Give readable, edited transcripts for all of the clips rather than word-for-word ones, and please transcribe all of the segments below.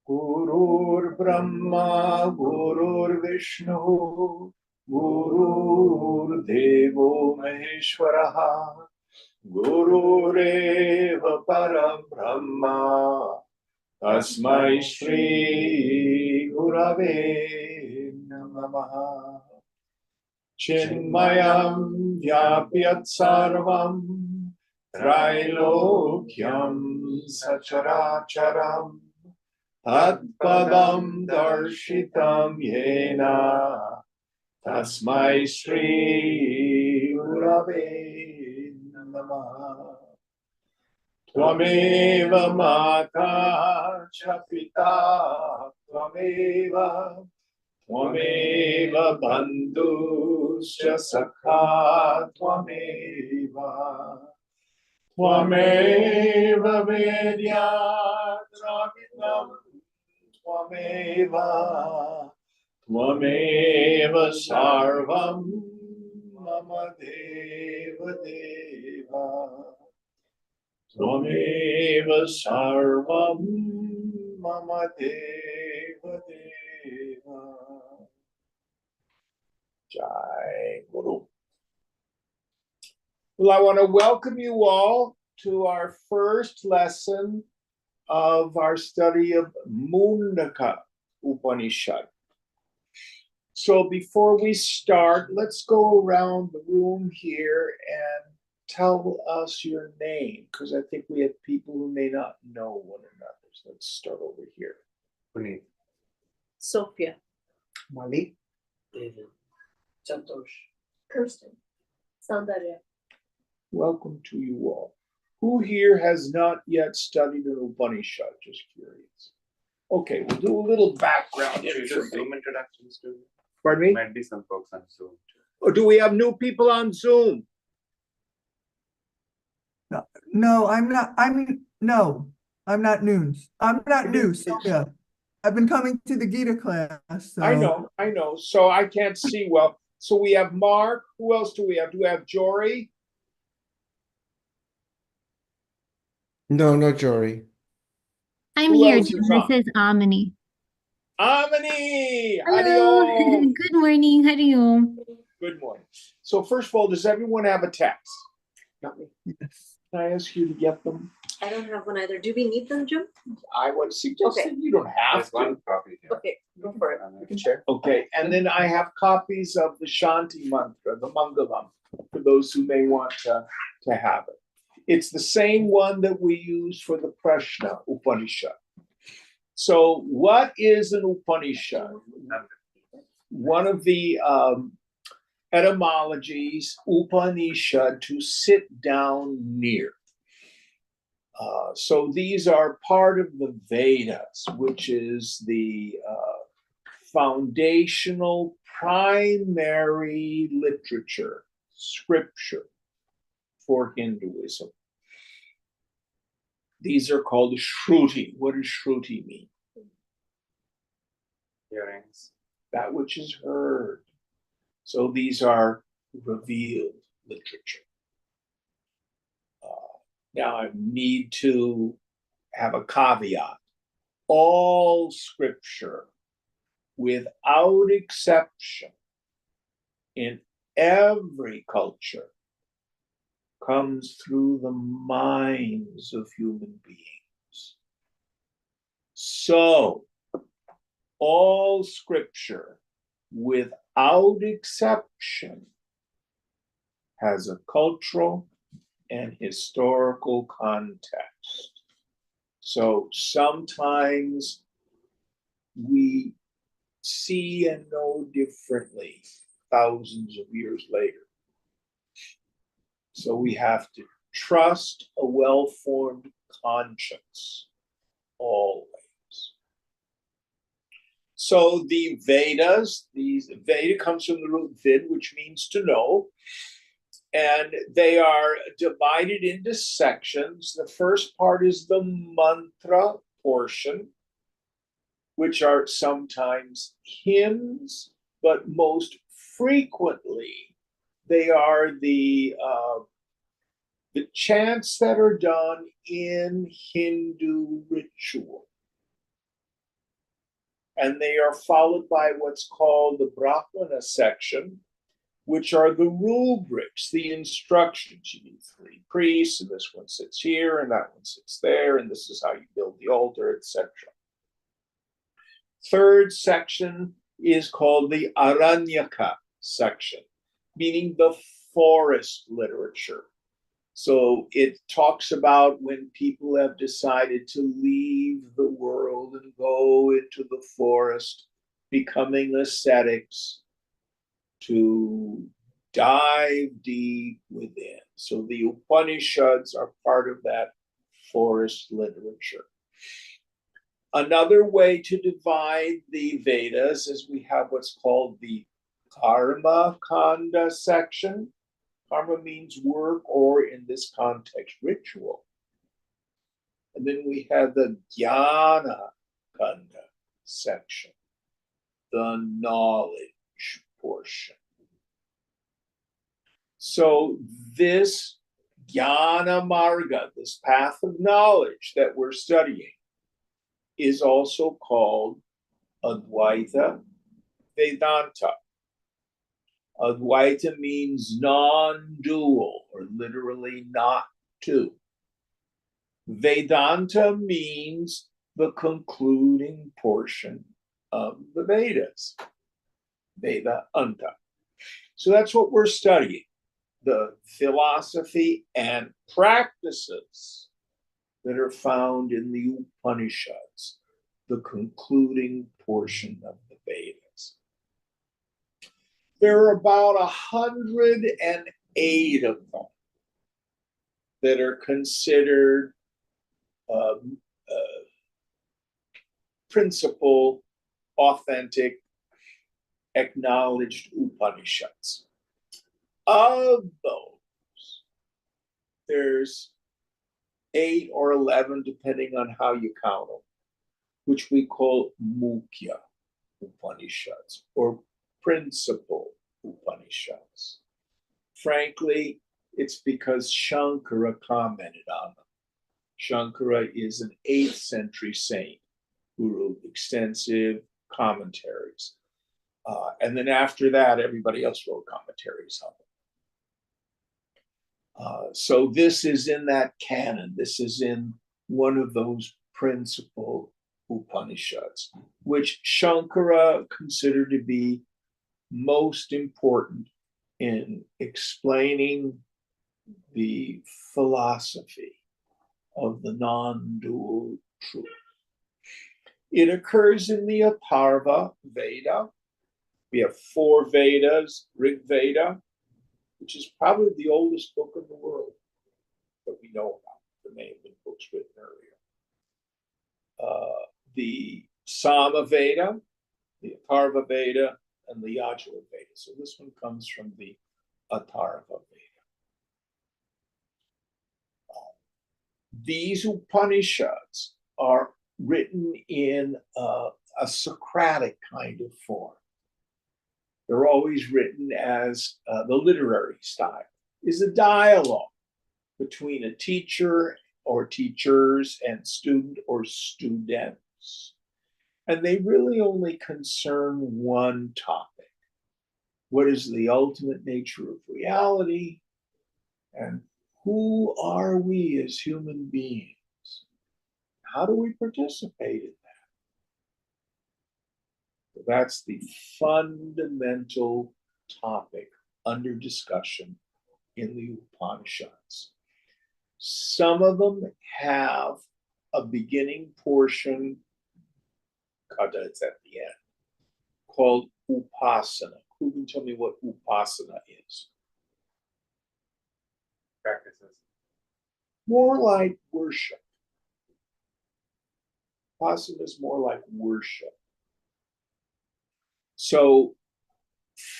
Gurur Brahma, Gurur Vishnu, Gurur Devo Maheshwaraha, Gurureva Param Brahma, Tasmai Shri Gurave Namaha. Chinmayam Vyapyat Sarvam Trailokyam Sacharacharam Tatpadam Darshitam Yena Tasmai Shri Gurave Namaha. Tvameva Mata Cha Pita Tvameva Tvameva Bandhuscha Sakha Tvameva Tvameva Vedya Dravidam Tvameva Tvameva Sarvam Mama Deva Deva Tvameva Sarvam Mama Deva Deva. Jai Guru. Well, I want to welcome you all to our first lesson of our study of Mundakopanishad. So before we start, let's go around the room here and tell us your name, because I think we have people who may not know one another. So let's start over here. Puneet. Sophia. Malik. David. Santosh. Kirsten. Soundarya. Welcome to you all. Who here has not yet studied an Upanishad? Just curious. Okay, we'll do a little background information. Zoom introductions too. Pardon me? Might be some folks on Zoom too. Or do we have new people on Zoom? No, I'm not. No, I'm not news. I'm not new. Sophia. I've been coming to the Gita class. So. I know. So I can't see well. So we have Mark. Who else do we have? Do we have Jory? No, not Jory. I'm Who here. else Jim. is This on? is Amini. Amini! Hello. Hariom. Good morning. Hariom. Good morning. So first of all, does everyone have a text? Not me. Yes. Can I ask you to get them? I don't have one either. Do we need them, Jim? I would suggest Okay. that you don't have There's one to. copy here. Okay, go for it. You can share. Okay, and then I have copies of the Shanti mantra, the Mangalam, for those who may want to have it. It's the same one that we use for the Prashna Upanishad. So what is an Upanishad? One of the etymologies, Upanishad, to sit down near. So these are part of the Vedas, which is the foundational primary literature, scripture for Hinduism. These are called Shruti. What does Shruti mean? Hearings. That which is heard. So these are revealed literature. Now I need to have a caveat. All scripture, without exception, in every culture, comes through the minds of human beings. So, all scripture, without exception, has a cultural and historical context. So sometimes we see and know differently thousands of years later. So we have to trust a well-formed conscience always. So the Vedas, Veda comes from the root vid, which means to know. And they are divided into sections. The first part is the mantra portion, which are sometimes hymns, but most frequently they are the chants that are done in Hindu ritual. And they are followed by what's called the Brahmana section, which are the rubrics, the instructions. You need 3 priests, and this one sits here, and that one sits there, and this is how you build the altar, etc. Third section is called the Aranyaka section, meaning the forest literature. So it talks about when people have decided to leave the world and go into the forest, becoming ascetics, to dive deep within. So the Upanishads are part of that forest literature. Another way to divide the Vedas is we have what's called the Karma Kanda section. Karma means work, or in this context, ritual. And then we have the Jnana Kanda section, the knowledge portion. So this Jnana Marga, this path of knowledge that we're studying, is also called Advaita Vedanta. Advaita means non-dual, or literally not two. Vedanta means the concluding portion of the Vedas, Vedanta. So that's what we're studying, the philosophy and practices that are found in the Upanishads, the concluding portion of the Vedas. There are about 108 of them that are considered principal, authentic, acknowledged Upanishads. Of those, there's 8 or 11, depending on how you count them, which we call Mukhya Upanishads, or principal Upanishads. Frankly, it's because Shankara commented on them. Shankara is an 8th century saint who wrote extensive commentaries. And then after that, everybody else wrote commentaries on them. So this is in that canon. This is in one of those principal Upanishads, which Shankara considered to be most important in explaining the philosophy of the non-dual truth. It occurs in the Atharva Veda. We have 4 Vedas, Rig Veda, which is probably the oldest book in the world that we know about. There may have been books written earlier. The Sama Veda, the Atharva Veda, and the Yajur Veda. So this one comes from the Atharva Veda. These Upanishads are written in a Socratic kind of form. They're always written as the literary style is a dialogue between a teacher or teachers and student or students. And they really only concern one topic. What is the ultimate nature of reality? And who are we as human beings? How do we participate in that? So that's the fundamental topic under discussion in the Upanishads. Some of them have a beginning portion, it's at the end, called Upasana. Who can tell me what Upasana is? Practices. More like worship. Upasana is more like worship. So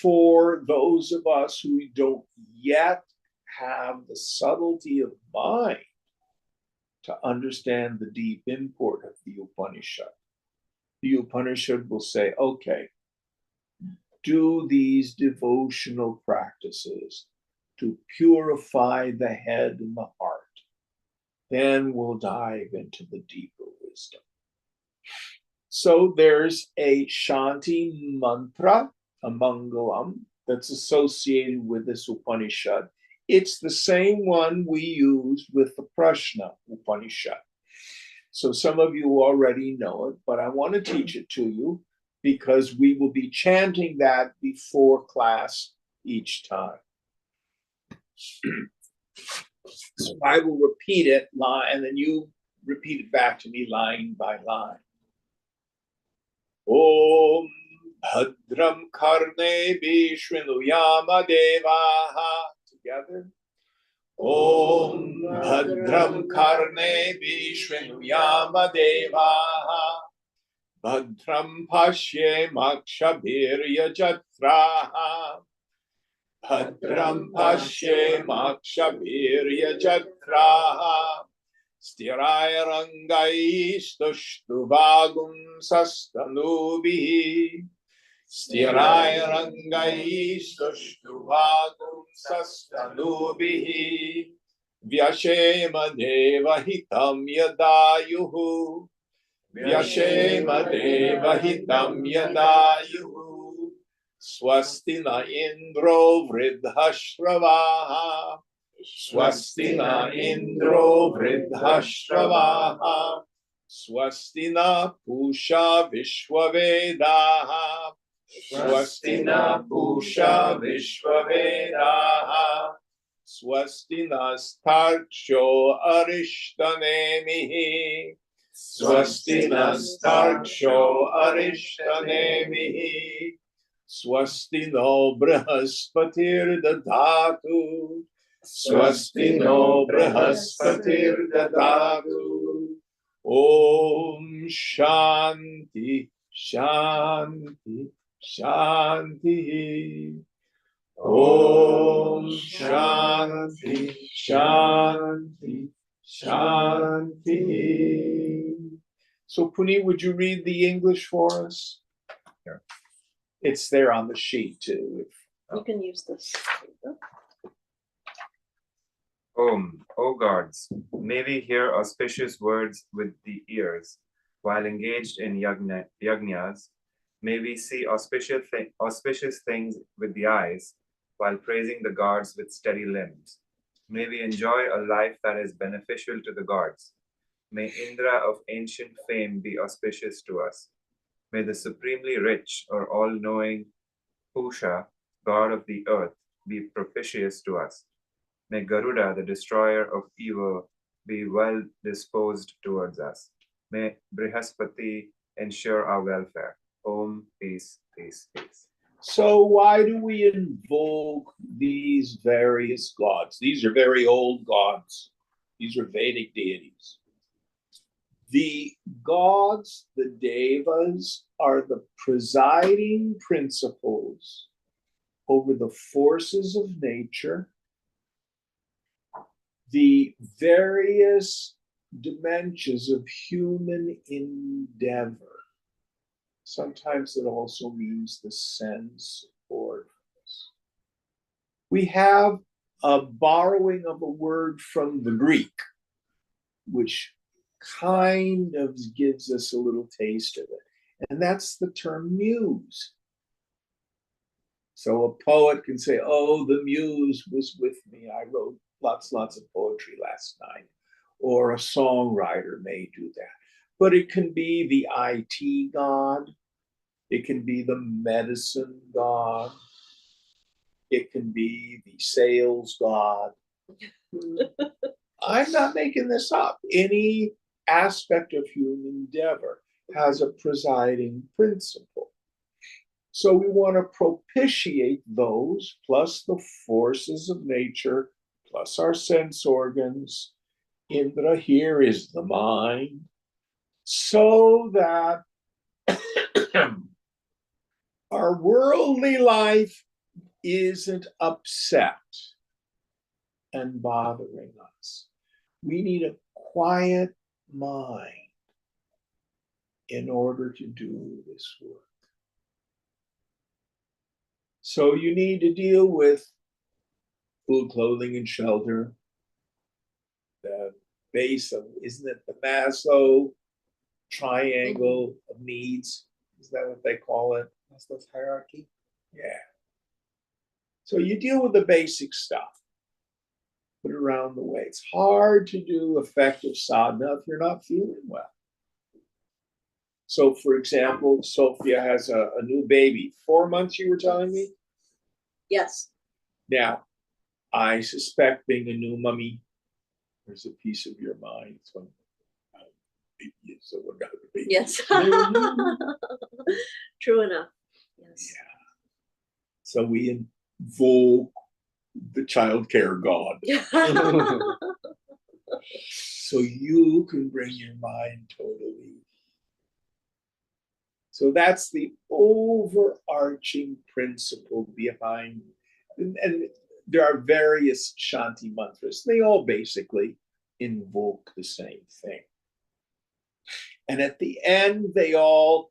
for those of us who don't yet have the subtlety of mind to understand the deep import of the Upanishad will say, okay, do these devotional practices to purify the head and the heart. Then we'll dive into the deeper wisdom. So there's a Shanti mantra, a Mangalam, that's associated with this Upanishad. It's the same one we use with the Prashna Upanishad. So some of you already know it, but I want to teach it to you because we will be chanting that before class each time. So I will repeat it line, and then you repeat it back to me line by line. Om Bhadram Karne Vishnuyama Devaha. Together. Om Bhadram Karne Vishnuyama Devaha. Bhadram Pashye Makshabhirya Jatraha. Bhadram Pashye Makshabhirya Jatraha. Stirai Rangai Stushtvagum Sastanubihi. Stirai Rangai Stushtvagum Sastanubihi. Vyashema Devahitam Yadayuhu. Vyashema Devahitam Yadayuhu. Swastina Indro Vridhashravaha. Swastina Indro Vridhashravaha. Swastina Pusha Vishwavedaha. Swastina Pusha Vishwavedaha. Swastina Starksho Arishtanemihi. Swastina Starksho Arishtanemihi. Swastino Brahaspatir Dadatu. Swastino Brahaspatir Dadatu. Om Shanti, Shanti, Shanti. Om Shanti, Shanti, Shanti. So Puneet, would you read the English for us? Sure. It's there on the sheet too. You can use this. O gods, may we hear auspicious words with the ears, while engaged in yajnas. May we see auspicious things with the eyes, while praising the gods with steady limbs. May we enjoy a life that is beneficial to the gods. May Indra of ancient fame be auspicious to us. May the supremely rich or all-knowing Pusha, god of the earth, be propitious to us. May Garuda, the destroyer of evil, be well disposed towards us. May Brihaspati ensure our welfare. Om, peace, peace, peace. So why do we invoke these various gods? These are very old gods. These are Vedic deities. The gods, the devas, are the presiding principles over the forces of nature, the various dimensions of human endeavor. Sometimes it also means the sense organs. We have a borrowing of a word from the Greek, which kind of gives us a little taste of it. And that's the term muse. So a poet can say, oh, the muse was with me. I wrote lots of poetry last night. Or a songwriter may do that. But it can be the IT god. It can be the medicine god. It can be the sales god. I'm not making this up. Any aspect of human endeavor has a presiding principle. So we want to propitiate those, plus the forces of nature, plus our sense organs. Indra here is the mind, so that our worldly life isn't upset and bothering us. We need a quiet mind in order to do this work. So you need to deal with food, clothing, and shelter. The base of, isn't it the Maslow triangle of needs. Is that what they call it? Maslow's hierarchy. Yeah. So you deal with the basic stuff. Put it around the way. It's hard to do effective sadhana if you're not feeling well. So, for example, Sophia has a new baby. 4 months, you were telling me? Yes. Now, I suspect being a new mummy, there's a piece of your mind. So, so we're gonna be. Yes. True enough. Yes. Yeah. So we invoke the child care god. So you can bring your mind totally. So that's the overarching principle behind, and there are various Shanti mantras. They all basically invoke the same thing. And at the end, they all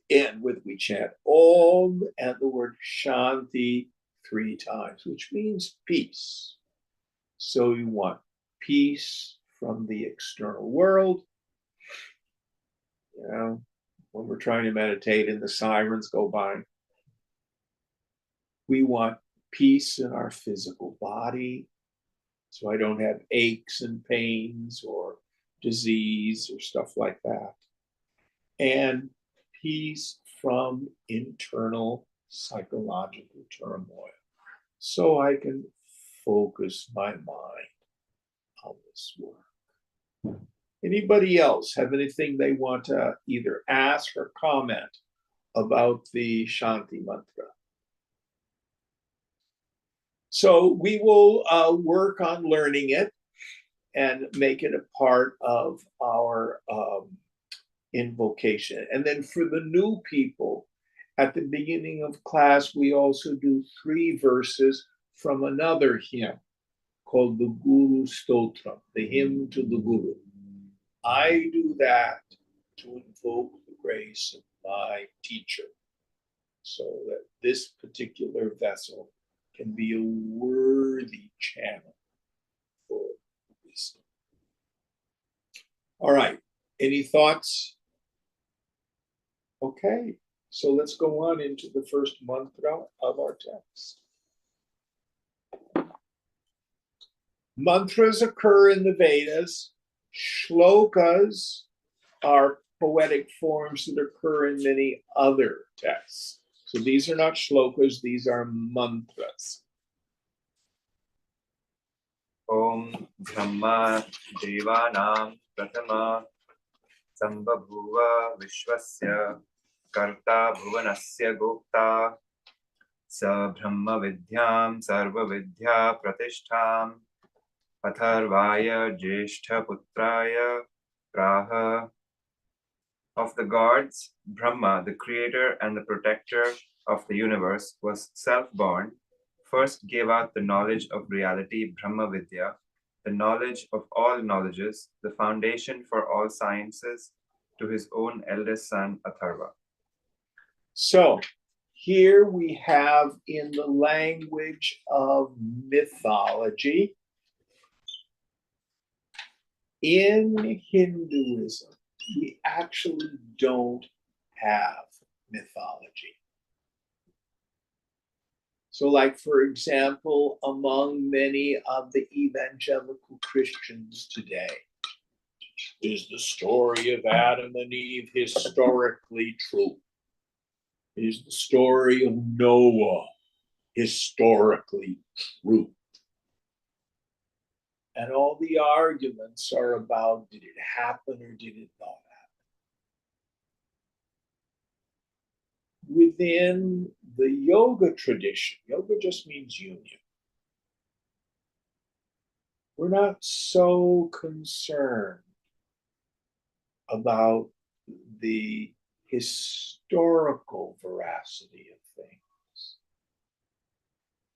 end with, we chant Om and the word Shanti 3 times, which means peace. So you want peace from the external world. You know, when we're trying to meditate and the sirens go by, we want peace in our physical body, so I don't have aches and pains or disease or stuff like that. And peace from internal psychological turmoil, so I can focus my mind on this work. Anybody else have anything they want to either ask or comment about the Shanti mantra? So we will work on learning it and make it a part of our invocation. And then for the new people, at the beginning of class, we also do 3 verses from another hymn called the Guru Stotram, the hymn to the Guru. I do that to invoke the grace of my teacher, so that this particular vessel can be a worthy channel for wisdom. All right, any thoughts? Okay, so let's go on into the first mantra of our text. Mantras occur in the Vedas. Shlokas are poetic forms that occur in many other texts. So these are not shlokas, these are mantras. Om Brahma Devanam Prathama Sambhabhuva Vishwasya Karta Bhuvanasya Gopta Sa Brahma Vidyam Sarva Vidya Pratishtham Atharvaya Jeshta Putraya Praha. Of the gods, Brahma, the creator and the protector of the universe, was self-born, first gave out the knowledge of reality, Brahma Vidya, the knowledge of all knowledges, the foundation for all sciences, to his own eldest son, Atharva. So here we have, in the language of mythology, in Hinduism, we actually don't have mythology. So, like, for example, among many of the evangelical Christians today, is the story of Adam and Eve historically true? Is the story of Noah historically true? And all the arguments are about, did it happen or did it not happen? Within the yoga tradition, yoga just means union. We're not so concerned about the historical veracity of things.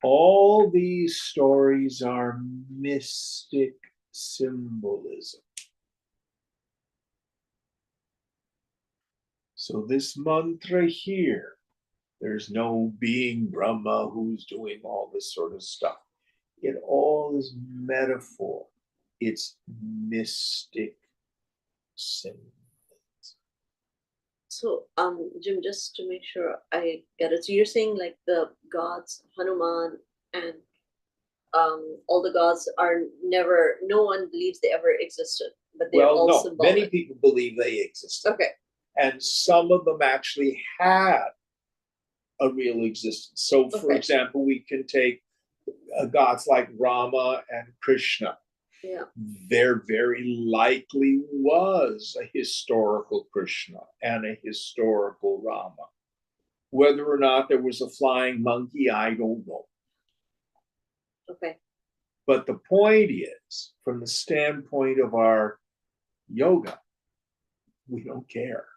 All these stories are mystic symbolism. So this mantra here, there's no being Brahma who's doing all this sort of stuff. It all is metaphor. It's mystic symbolism. So, Jim, just to make sure I get it, so you're saying like the gods, Hanuman and all the gods are never, no one believes they ever existed, but they're Well, all no, symbolic. many people believe they existed. Okay. And some of them actually had a real existence. So, for Okay. example, we can take gods like Rama and Krishna. Yeah. There very likely was a historical Krishna and a historical Rama. Whether or not there was a flying monkey, I don't know. Okay. But the point is, from the standpoint of our yoga, we don't care.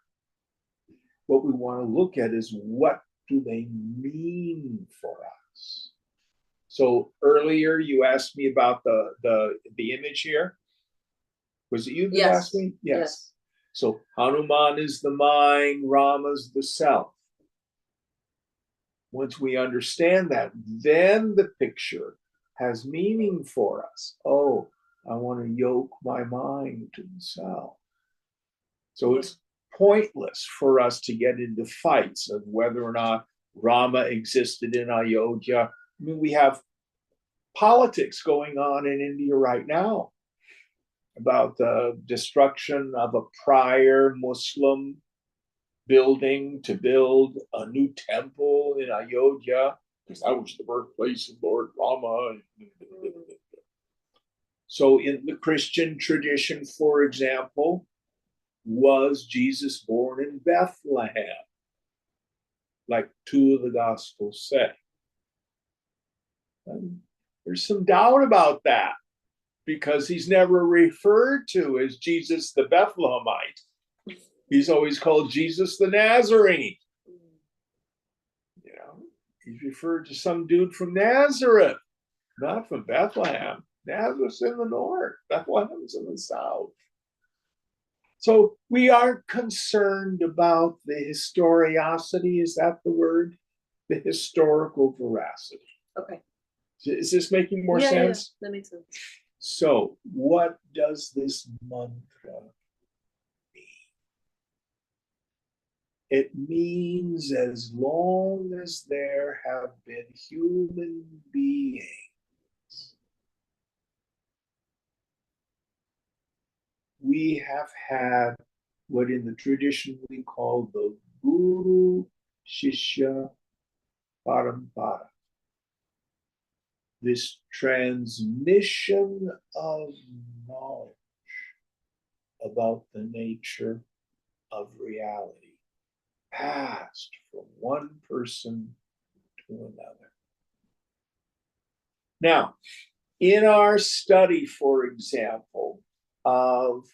What we want to look at is what do they mean for us? So earlier you asked me about the image here. Was it you that Yes. asked me? Yes. So Hanuman is the mind, Rama's the self. Once we understand that, then the picture has meaning for us. Oh, I want to yoke my mind to the self. So it's pointless for us to get into fights of whether or not Rama existed in Ayodhya. I mean, we have politics going on in India right now about the destruction of a prior Muslim building to build a new temple in Ayodhya, because that was the birthplace of Lord Rama. So in the Christian tradition, for example, was Jesus born in Bethlehem, like two of the Gospels say? And there's some doubt about that because he's never referred to as Jesus the Bethlehemite. He's always called Jesus the Nazarene. You know, he's referred to some dude from Nazareth, not from Bethlehem. Nazareth's in the north, Bethlehem's in the south. So we aren't concerned about the historicity, is that the word? The historical veracity. Okay. Is this making more sense? Yeah, that makes sense. So what does this mantra mean? It means as long as there have been human beings, we have had what in the tradition we call the Guru Shishya Parampara. This transmission of knowledge about the nature of reality, passed from one person to another. Now, in our study, for example, of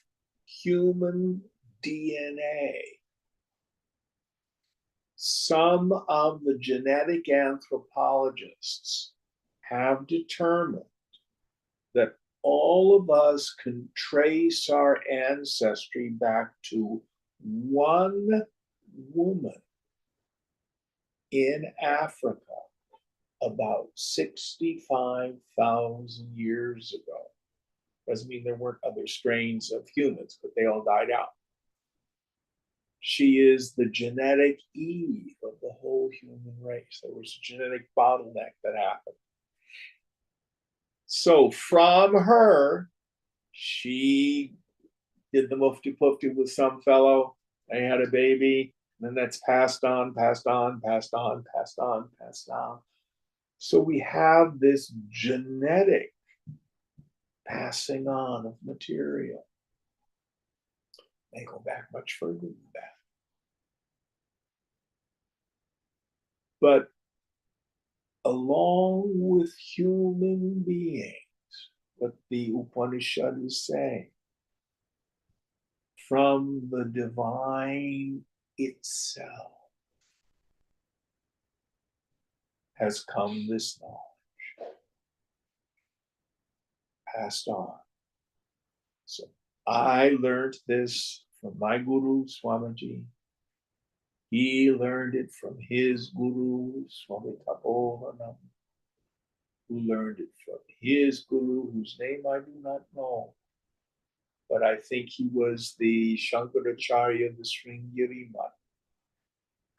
human DNA, some of the genetic anthropologists have determined that all of us can trace our ancestry back to one woman in Africa about 65,000 years ago. Doesn't mean there weren't other strains of humans, but they all died out. She is the genetic Eve of the whole human race. There was a genetic bottleneck that happened. So from her, she did the mufti pufti with some fellow. They had a baby, and then that's passed on, passed on, passed on, passed on, passed on. So we have this genetic passing on of material. They go back much further than that. But along with human beings, what the Upanishad is saying, from the divine itself has come this knowledge, passed on. So I learned this from my guru, Swamiji. He learned it from his guru, Swami Tapovanam, who learned it from his guru, whose name I do not know. But I think he was the Shankaracharya, the Sringiri Mutt.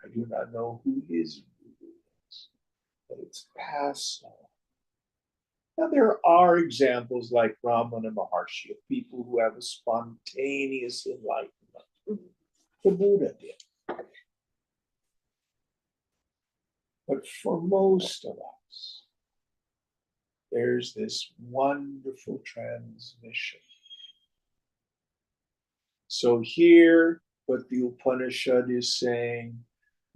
I do not know who his guru is, but it's passed on. Now, there are examples like Ramana Maharshi of people who have a spontaneous enlightenment. The Buddha did. But for most of us, there's this wonderful transmission. So here, what the Upanishad is saying,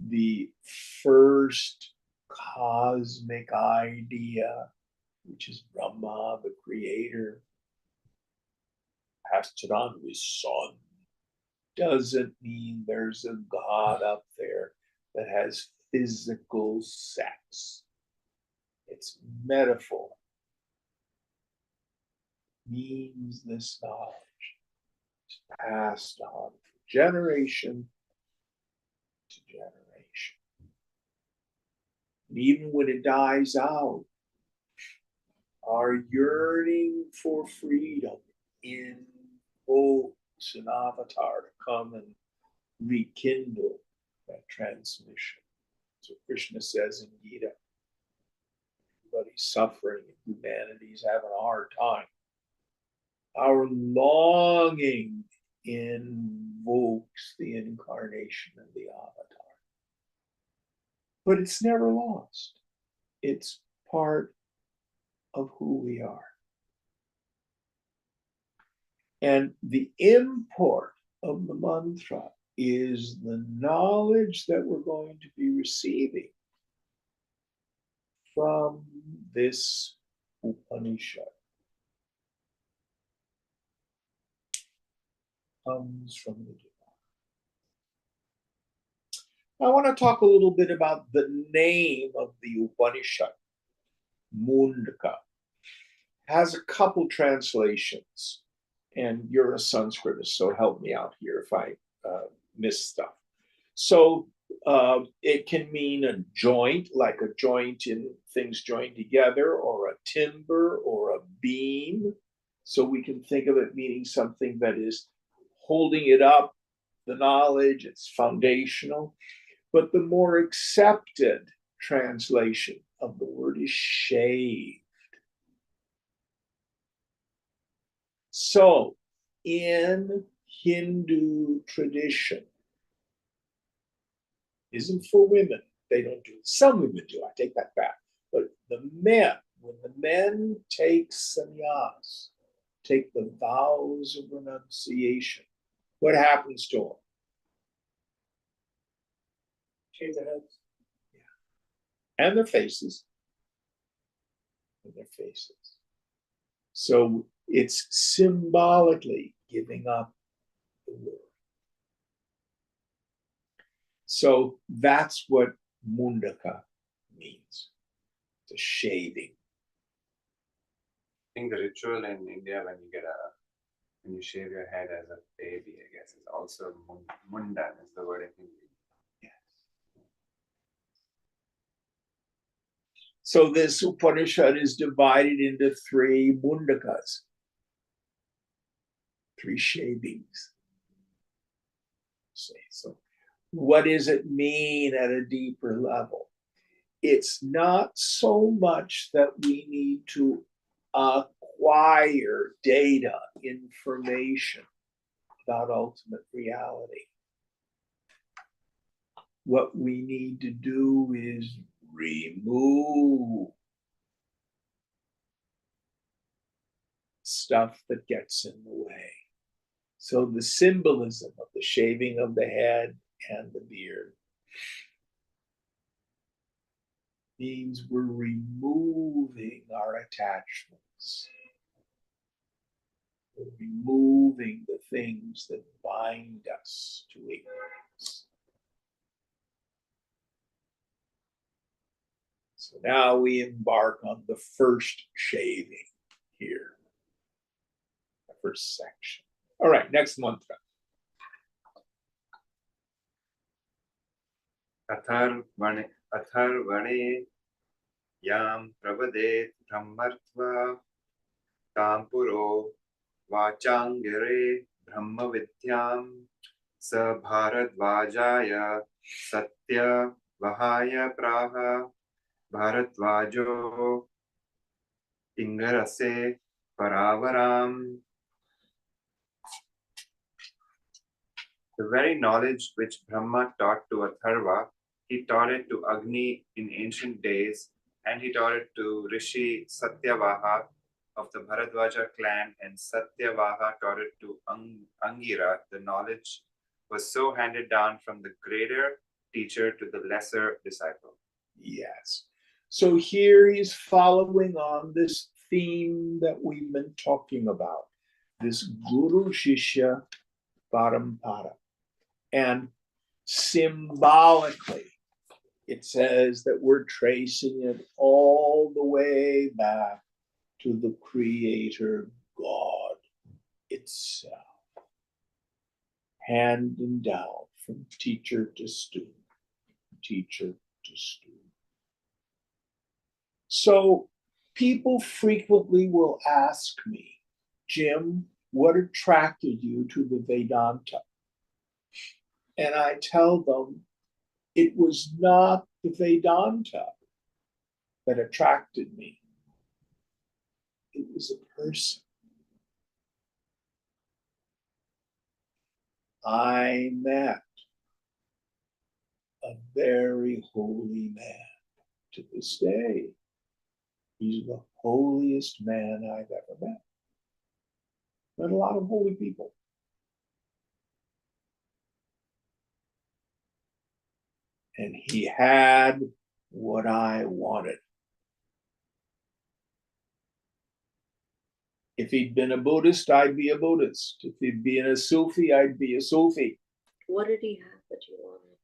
the first cosmic idea, which is Brahma, the creator, passed it on to his son, doesn't mean there's a God up there that has physical sex. It's metaphor. Means this knowledge is passed on from generation to generation. And even when it dies out, our yearning for freedom invokes an avatar to come and rekindle that transmission. So Krishna says in Gita, everybody's suffering and humanity's having a hard time. Our longing invokes the incarnation of the avatar. But it's never lost. It's part of who we are. And the import of the mantra is the knowledge that we're going to be receiving from this Upanishad. Comes from the divine. I want to talk a little bit about the name of the Upanishad. Mundaka has a couple translations, and you're a Sanskritist, so help me out here if I miss stuff. So it can mean a joint, like a joint in things joined together, or a timber, or a beam. So we can think of it meaning something that is holding it up, the knowledge, it's foundational. But the more accepted translation of the word is shaved. So in Hindu tradition, isn't for women, they don't do it. Some women do, I take that back. But the men, when the men take sannyas, take the vows of renunciation, what happens to them? Shave their heads. Yeah. And their faces. And their faces. So it's symbolically giving up the world. So that's what Mundaka means. It's a shaving. I think the ritual in India when you shave your head as a baby, I guess, is also mundan is the word I think. Yes. So this Upanishad is divided into 3 mundakas, 3 shavings. So what does it mean at a deeper level? It's not so much that we need to acquire data, information about ultimate reality. What we need to do is remove stuff that gets in the way. So the symbolism of the shaving of the head and the beard means we're removing our attachments. We're removing the things that bind us to ignorance. So now we embark on the first shaving here, the first section. All right, next mantra. Atharvane yam pravadet brahmartva tampuro vachangere brahma vidyam Sa Bharadvajaya Satya Vahaya Praha Bharadvajo Ingarase Paravaram. The very knowledge which Brahma taught to Atharva, he taught it to Agni in ancient days, and he taught it to Rishi Satyavaha of the Bharadwaja clan, and Satyavaha taught it to Angira. The knowledge was so handed down from the greater teacher to the lesser disciple. Yes. So here he's following on this theme that we've been talking about, this Guru Shishya Parampara. And symbolically, it says that we're tracing it all the way back to the Creator God itself, handing down from teacher to student, teacher to student. So people frequently will ask me, Jim, what attracted you to the Vedanta? And I tell them it was not the Vedanta that attracted me. It was a person. I met a very holy man. To this day, he's the holiest man I've ever met. Met a lot of holy people. And he had what I wanted. If he'd been a Buddhist, I'd be a Buddhist. If he'd been a Sufi, I'd be a Sufi. What did he have that you wanted?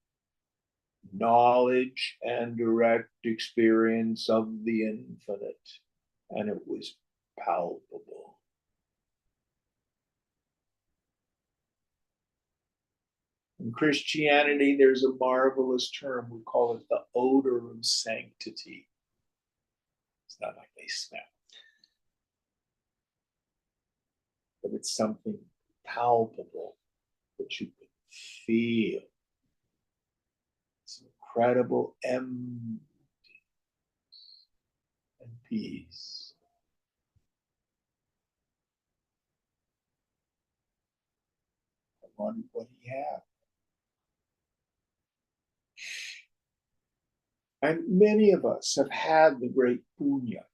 Knowledge and direct experience of the infinite. And it was palpable. In Christianity, there's a marvelous term. We call it the odor of sanctity. It's not like they smell, but it's something palpable that you can feel. It's incredible emptiness and peace. I wanted what he had. And many of us have had the great punya,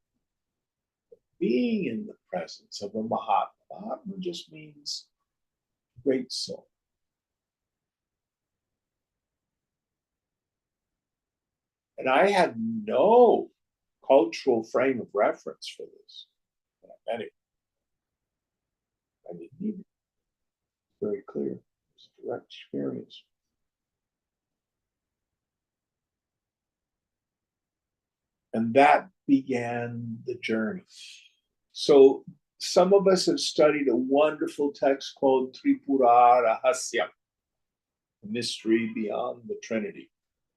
being in the presence of a Mahatma. Mahatma just means great soul. And I had no cultural frame of reference for this. I didn't need it. Very clear. It's a direct experience. And that began the journey. So some of us have studied a wonderful text called Tripura Rahasya, the mystery beyond the Trinity.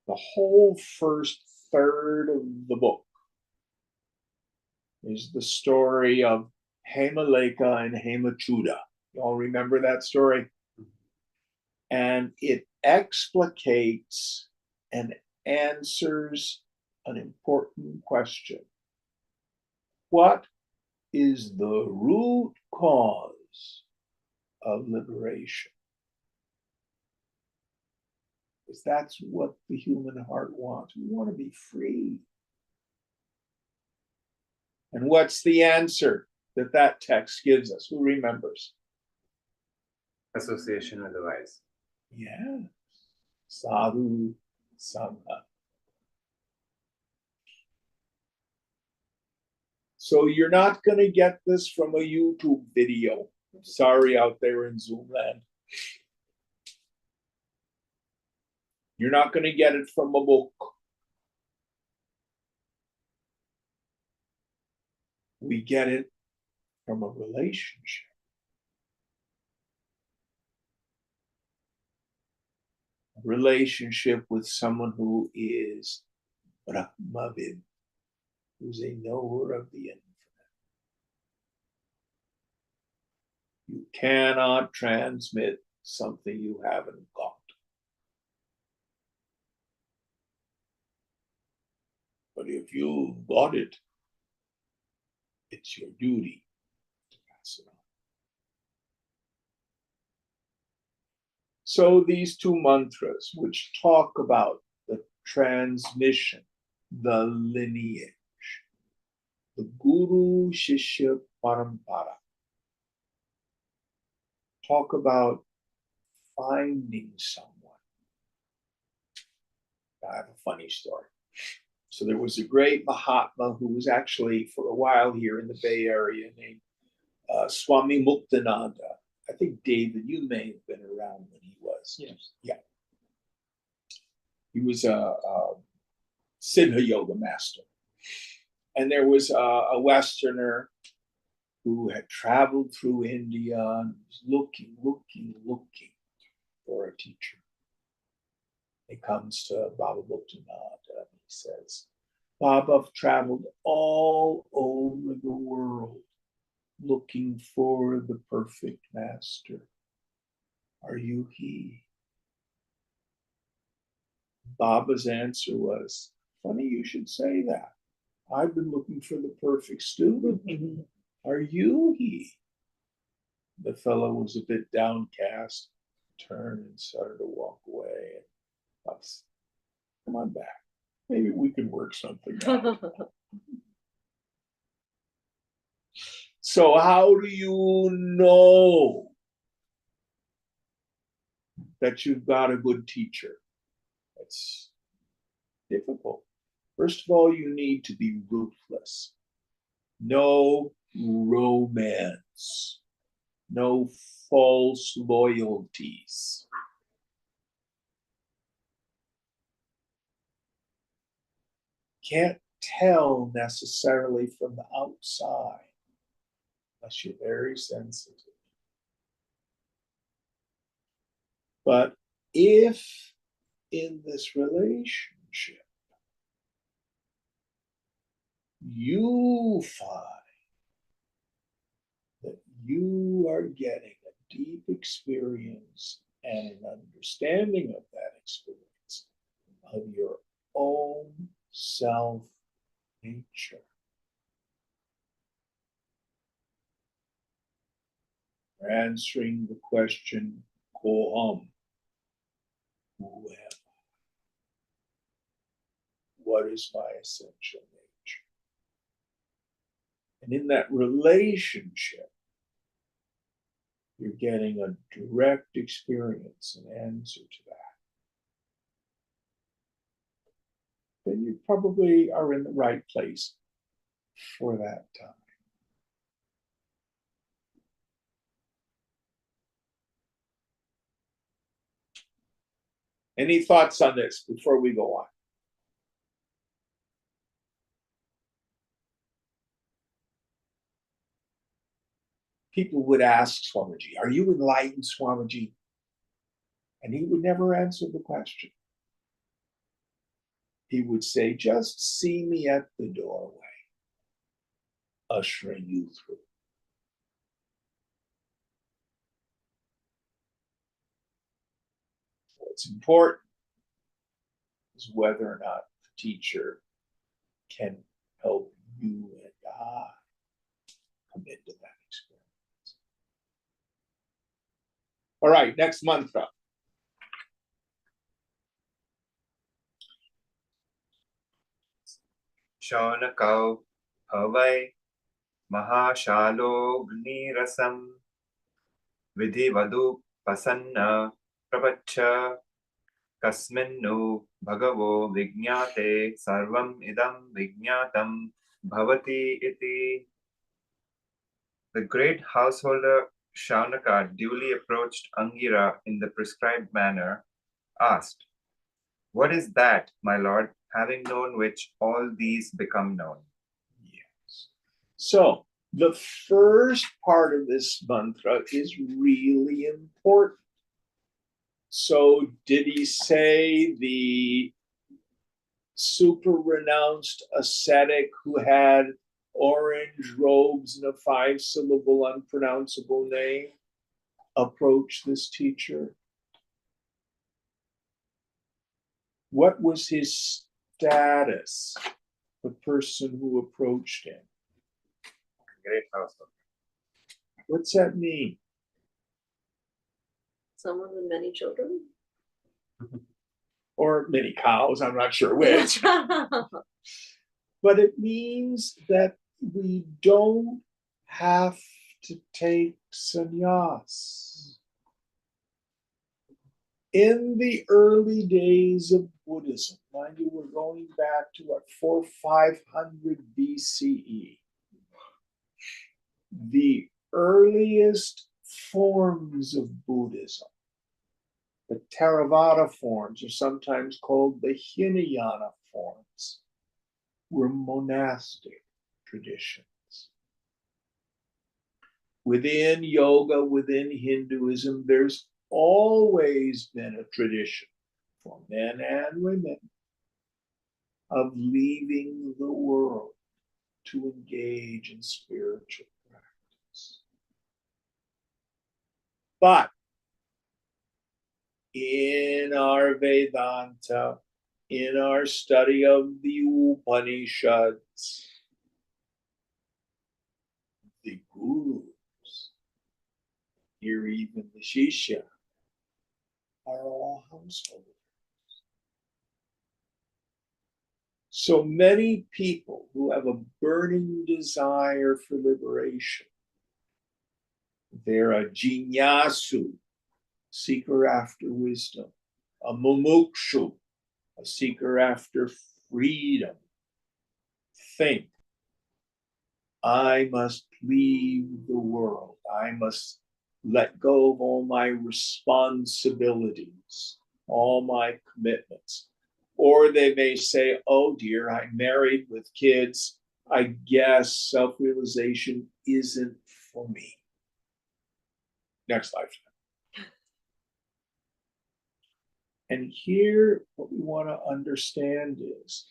The whole first third of the book is the story of Hemaleka and Hemachuda. You all remember that story? And it explicates and answers an important question. What is the root cause of liberation? Because that's what the human heart wants. We want to be free. And what's the answer that that text gives us? Who remembers? Association with the wise. Yeah. Sadhu Sangha. So you're not going to get this from a YouTube video. Sorry, out there in Zoom land. You're not going to get it from a book. We get it from a relationship. A relationship with someone who is Brahmavid, who's a knower of the infinite. You cannot transmit something you haven't got. But if you got it, it's your duty to pass it on. So these two mantras, which talk about the transmission, the lineage, the Guru Shishya Parampara, talk about finding someone. I have a funny story. So there was a great Mahatma who was actually for a while here in the Bay Area named Swami Muktananda. I think, David, you may have been around when he was. Yes. Yeah. He was a Siddha yoga master. And there was a Westerner who had traveled through India and was looking for a teacher. He comes to Baba Bhutanath and he says, Baba, I've traveled all over the world looking for the perfect master. Are you he? Baba's answer was, funny you should say that. I've been looking for the perfect student. Are you he? The fellow was a bit downcast, turned and started to walk away. And I said, come on back. Maybe we can work something out. So how do you know that you've got a good teacher? It's difficult. First of all, you need to be ruthless. No romance. No false loyalties. Can't tell necessarily from the outside unless you're very sensitive. But if in this relationship you find that you are getting a deep experience and an understanding of that experience of your own self nature, we're answering the question, Koham, who am I? What is my essential nature? And in that relationship, you're getting a direct experience and answer to that. Then you probably are in the right place for that time. Any thoughts on this before we go on? People would ask Swamiji, are you enlightened, Swamiji? And he would never answer the question. He would say, just see me at the doorway, ushering you through. What's important is whether or not the teacher can help you and I come into that experience. All right, next mantra. Shaunakau Havai Mahashalo Gnirasam Vidhivadu Pasanna Prapacha Kasminnu Bhagavo Vijñate Sarvam Idam Vijñatam Bhavati Iti. The great householder Shaunaka duly approached Angira in the prescribed manner, asked, what is that, my lord, having known which all these become known? Yes. So the first part of this mantra is really important. So did he say the super renounced ascetic who had orange robes and a 5-syllable unpronounceable name? approach this teacher? What was his status, the person who approached him? Great household. What's that mean? Someone with many children? Or many cows, I'm not sure which. But it means that we don't have to take sannyas. In the early days of Buddhism, mind you, we're going back to what, 500 BCE. The earliest forms of Buddhism, the Theravada forms, are sometimes called the Hinayana forms, were monastic traditions. Within yoga, within Hinduism, there's always been a tradition for men and women of leaving the world to engage in spiritual practice. But in our Vedanta, in our study of the Upanishads, the gurus, here even the Shishya, are all householders. So many people who have a burning desire for liberation, they're a jinyasu, seeker after wisdom, a mumukshu, a seeker after freedom, think, I must leave the world. I must let go of all my responsibilities, all my commitments. Or they may say, oh dear, I'm married with kids. I guess self-realization isn't for me. Next lifetime. And here, what we want to understand is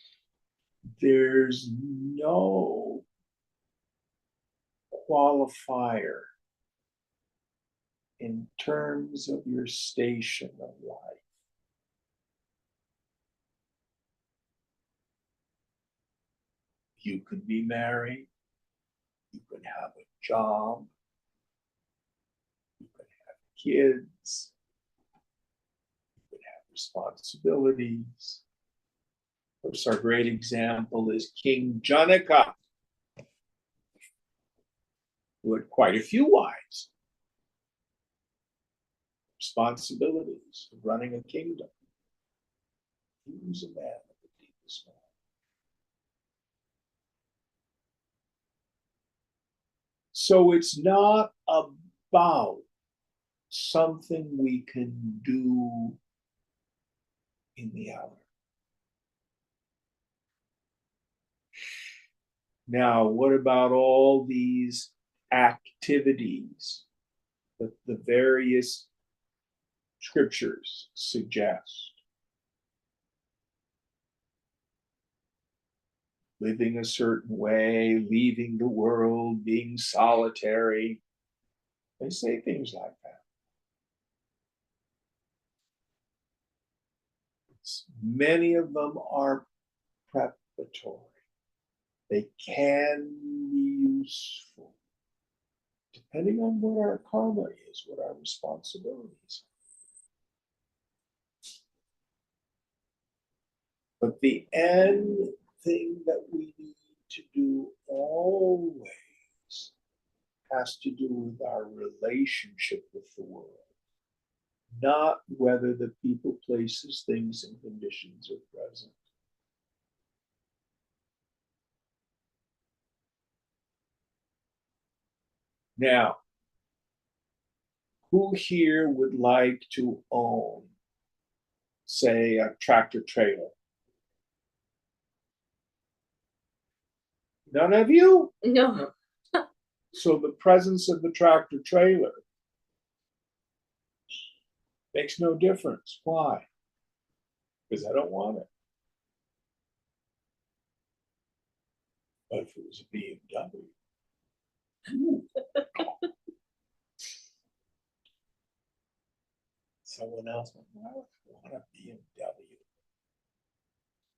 there's no qualifier in terms of your station of life. You could be married, you could have a job, you could have kids, you could have responsibilities. Of course, our great example is King Janaka, who had quite a few wives. Responsibilities of running a kingdom. He was a man of the deepest mind. So it's not about something we can do in the outer. Now, what about all these activities that the various scriptures suggest? Living a certain way, leaving the world, being solitary. They say things like that. Many of them are preparatory. They can be useful, depending on what our karma is, what our responsibilities are. But the end thing that we need to do always has to do with our relationship with the world, not whether the people, places, things, and conditions are present. Now, who here would like to own, say, a tractor trailer? None of you? No. So the presence of the tractor trailer makes no difference. Why? Because I don't want it. But if it was a BMW, Someone else went, well, I want a BMW.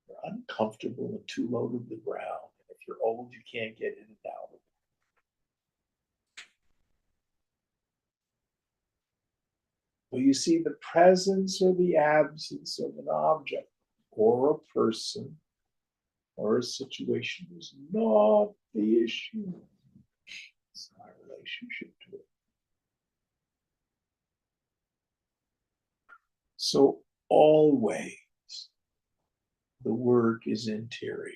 You're uncomfortable and too low to the ground. And if you're old, you can't get in and out. Well, you see, the presence or the absence of an object or a person or a situation is not the issue. It's our relationship to it. So always the work is interior.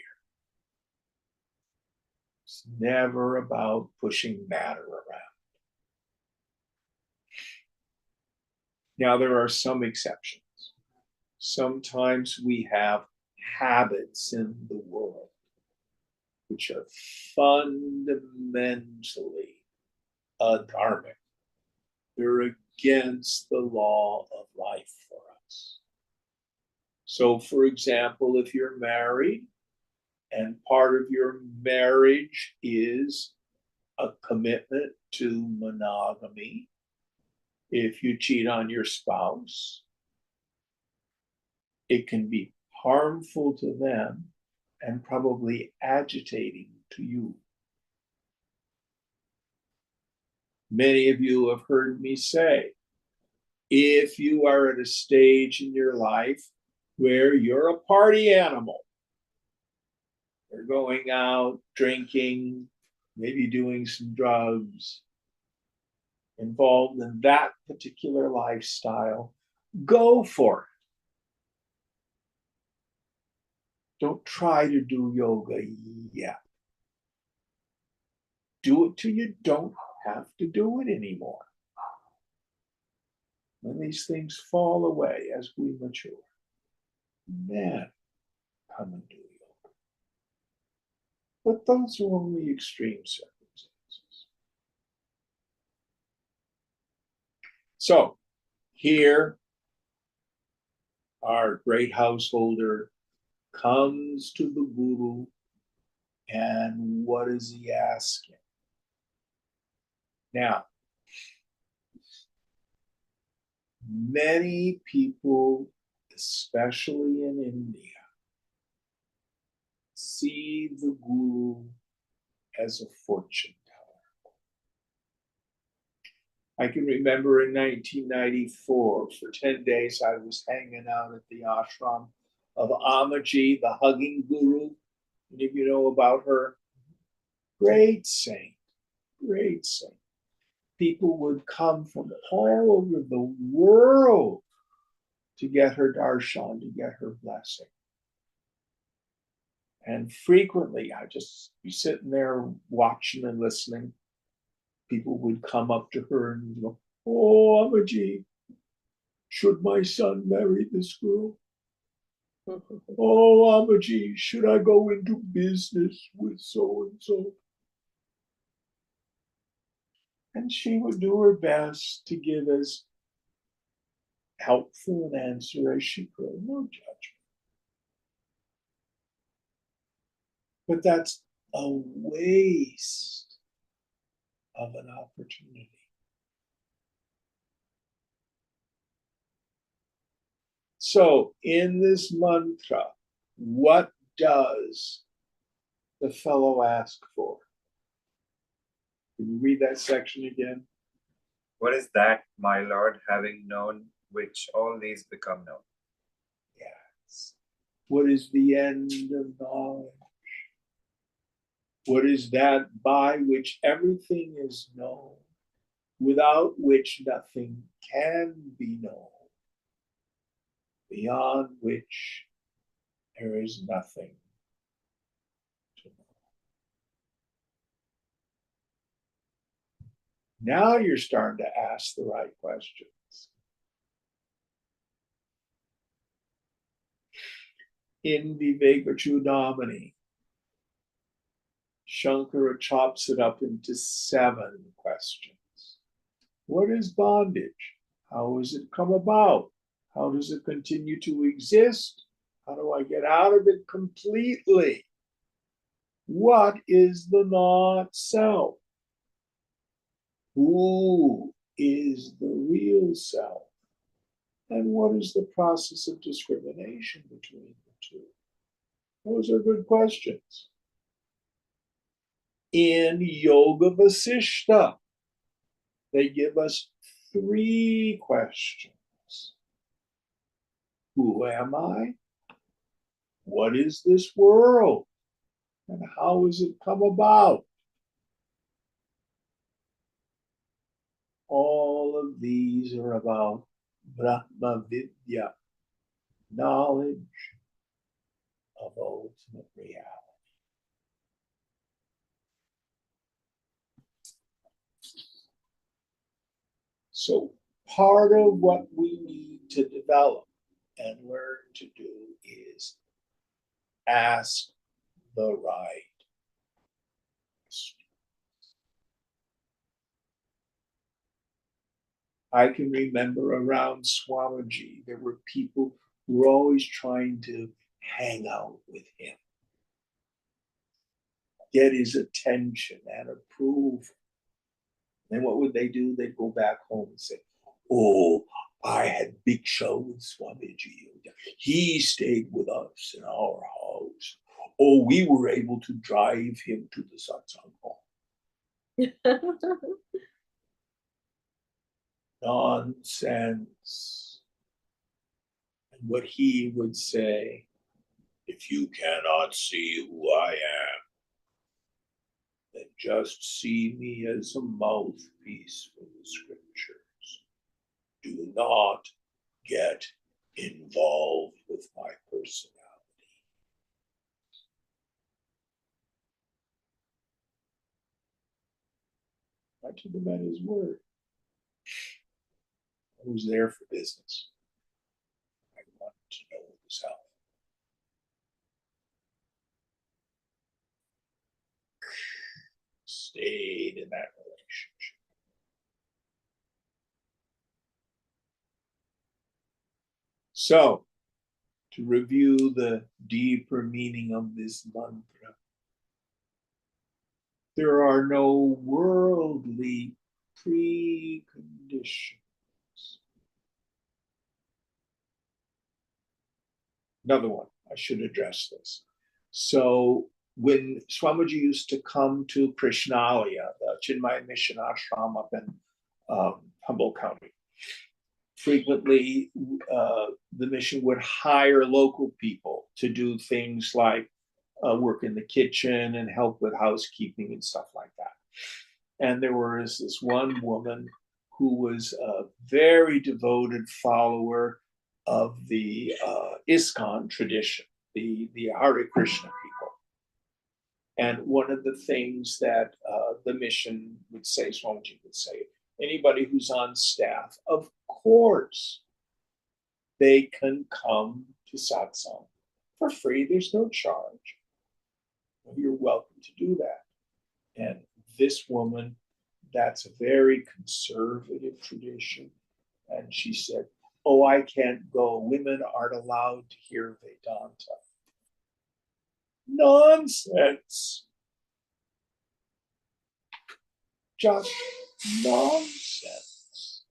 It's never about pushing matter around. Now, there are some exceptions. Sometimes we have habits in the world which are fundamentally adharmic. They're against the law of life for us. So, for example, if you're married and part of your marriage is a commitment to monogamy, if you cheat on your spouse, it can be harmful to them and probably agitating to you. Many of you have heard me say, if you are at a stage in your life where you're a party animal, you're going out, drinking, maybe doing some drugs, involved in that particular lifestyle, go for it. Don't try to do yoga yet. Do it till you don't have to do it anymore. When these things fall away as we mature, then come and do yoga. But those are only extreme circumstances. So here, our great householder comes to the Guru, and what is he asking? Now, many people, especially in India, see the Guru as a fortune teller. I can remember in 1994, for 10 days, I was hanging out at the ashram of Amaji, the hugging guru. Any of you know about her? Great saint, great saint. People would come from all over the world to get her darshan, to get her blessing. And frequently, I just be sitting there watching and listening. People would come up to her and go, "Oh, Amaji, should my son marry this girl? Oh, Amaji, should I go into business with so-and-so?" And she would do her best to give as helpful an answer as she could, no judgment. But that's a waste of an opportunity. So, in this mantra, what does the fellow ask for? Can you read that section again? What is that, my Lord, having known which all these become known? Yes. What is the end of knowledge? What is that by which everything is known, without which nothing can be known, beyond which there is nothing to know? Now you're starting to ask the right questions. In Vivekachudamani, Shankara chops it up into 7 questions. What is bondage? How has it come about? How does it continue to exist? How do I get out of it completely? What is the not self? Who is the real self? And what is the process of discrimination between the two? Those are good questions. In Yoga Vasishta, they give us 3 questions. Who am I? What is this world? And how has it come about? All of these are about Brahma Vidya, knowledge of ultimate reality. So part of what we need to develop and learn to do is ask the right question. I can remember around Swamiji, there were people who were always trying to hang out with him, get his attention and approval. Then what would they do? They'd go back home and say, oh, I had big show with Swamiji. He stayed with us in our house. Oh, we were able to drive him to the satsang hall. Nonsense. And what he would say, if you cannot see who I am, then just see me as a mouthpiece for the scriptures. Do not get involved with my personality. I took him at his word. I was there for business. I wanted to know his health. Stayed in that relationship. So, to review the deeper meaning of this mantra, there are no worldly preconditions. Another one, I should address this. So when Swamiji used to come to Krishnalaya, the Chinmaya Mission ashram up in Humboldt County, frequently the mission would hire local people to do things like work in the kitchen and help with housekeeping and stuff like that. And there was this one woman who was a very devoted follower of the ISKCON tradition, the Hare Krishna people. And one of the things that the mission would say, Swamiji would say, anybody who's on staff, of course, they can come to satsang for free. There's no charge. You're welcome to do that. And this woman, that's a very conservative tradition. And she said, oh, I can't go. Women aren't allowed to hear Vedanta. Nonsense. Just nonsense.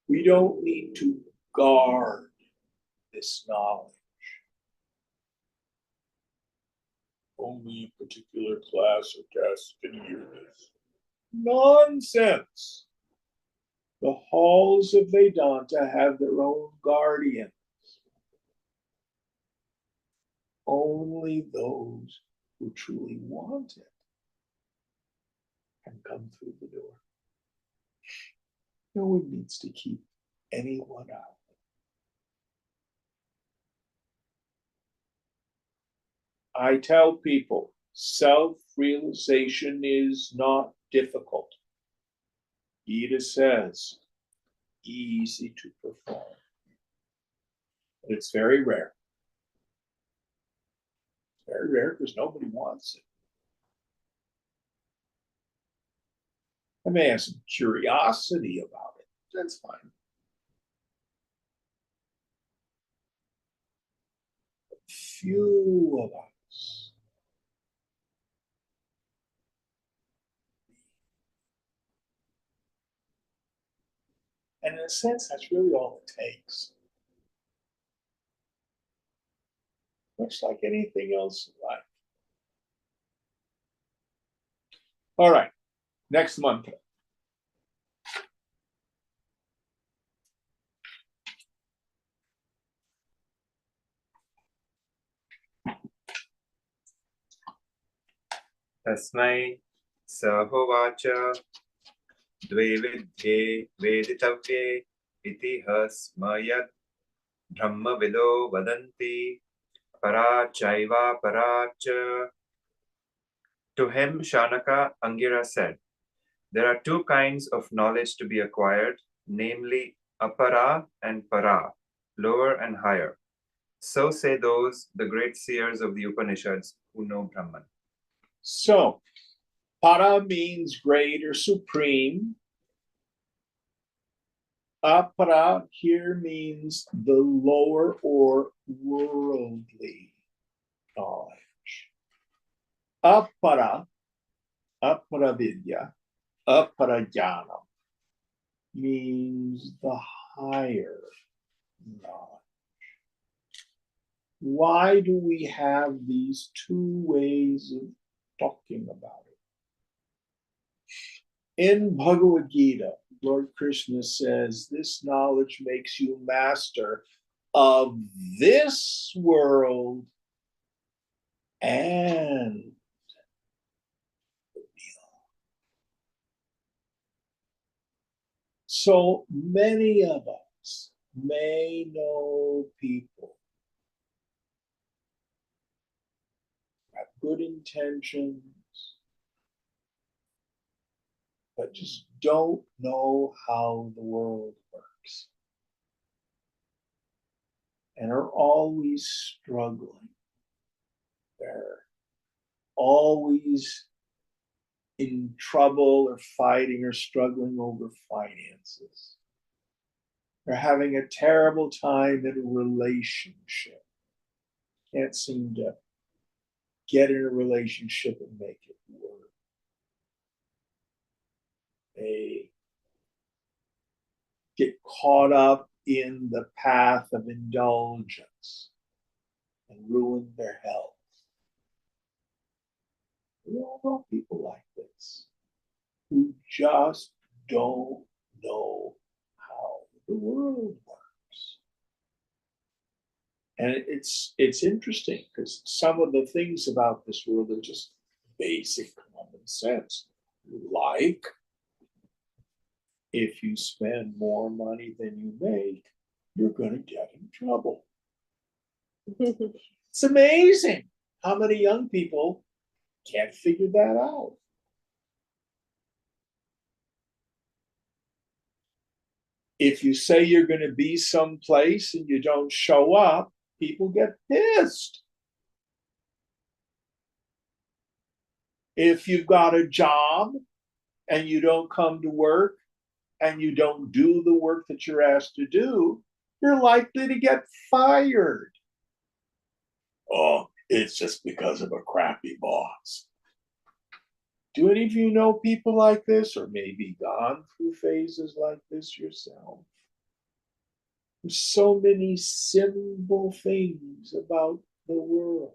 We don't need to guard this knowledge. Only a particular class or caste can hear this. Nonsense. The halls of Vedanta have their own guardians. Only those who truly want it can come through the door. No one needs to keep anyone out. I tell people, self-realization is not difficult. Gita says, easy to perform. But it's very rare. Very rare because nobody wants it. I may have some curiosity about it. That's fine. But few of us And in a sense, that's really all it takes. Much like anything else in life. All right, next mantra. Tasmai Sahovacha Dve Vidye Veditavye Iti Hasmayat Brahma Vido Vadanti Parachaiva Paracha. To him, Shanaka Angira said, there are two kinds of knowledge to be acquired, namely apara and para, lower and higher. So say those, the great seers of the Upanishads who know Brahman. So, para means great or supreme. Apara here means the lower or worldly knowledge. Apara, aparavidya, aparajnana means the higher knowledge. Why do we have these two ways of talking about it? In Bhagavad Gita, Lord Krishna says, this knowledge makes you master of this world and the beyond. So many of us may know people who have good intentions, but just don't know how the world works and are always struggling. They're always in trouble or fighting or struggling over finances. They're having a terrible time in a relationship. Can't seem to get in a relationship and make it work. They get caught up in the path of indulgence and ruin their health. We all know people like this who just don't know how the world works. And it's interesting because some of the things about this world are just basic common sense. Like, if you spend more money than you make, you're going to get in trouble. It's amazing how many young people can't figure that out. If you say you're going to be someplace and you don't show up, people get pissed. If you've got a job and you don't come to work and you don't do the work that you're asked to do, you're likely to get fired. Oh, it's just because of a crappy boss. Do any of you know people like this, or maybe gone through phases like this yourself? There's so many simple things about the world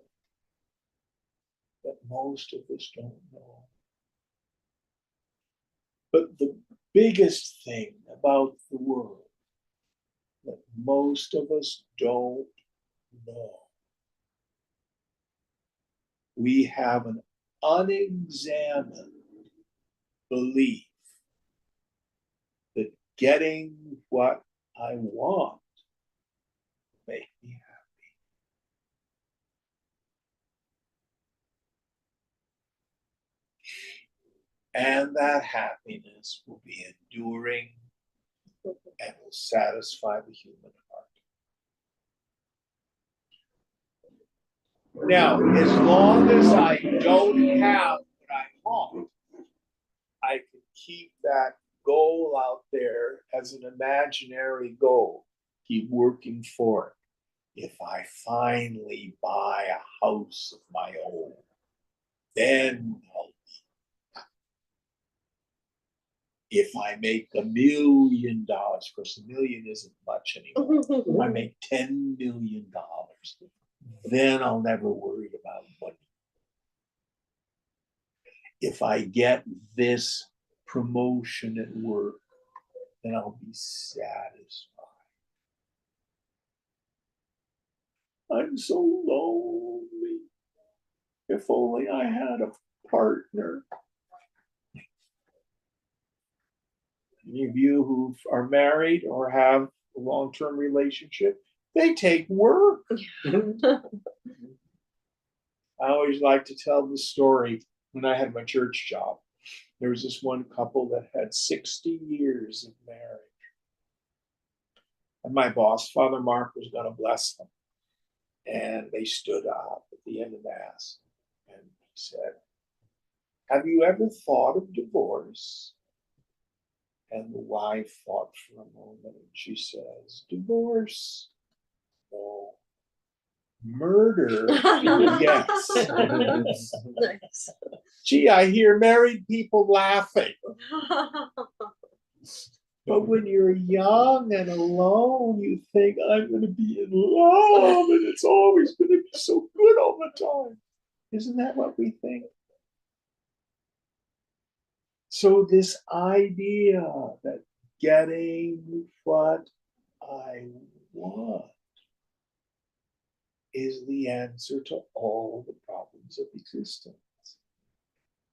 that most of us don't know. But the biggest thing about the world that most of us don't know, we have an unexamined belief that getting what I want will make me happy. And that happiness will be enduring and will satisfy the human heart. Now, as long as I don't have what I want, I can keep that goal out there as an imaginary goal, keep working for it. If I finally buy a house of my own, then I'll be. If I make $1 million, of course, $1 million isn't much anymore. If I make $10 million, then I'll never worry about money. If I get this promotion at work, then I'll be satisfied. I'm so lonely. If only I had a partner. Any of you who are married or have a long-term relationship, they take work. I always like to tell the story when I had my church job. There was this one couple that had 60 years of marriage. And my boss, Father Mark, was going to bless them. And they stood up at the end of Mass. And he said, "Have you ever thought of divorce?" And the wife thought for a moment, and she says, "Divorce? No. Murder? Yes." Nice. Gee, I hear married people laughing. But when you're young and alone, you think, I'm going to be in love and it's always going to be so good all the time. Isn't that what we think? So this idea that getting what I want is the answer to all the problems of existence,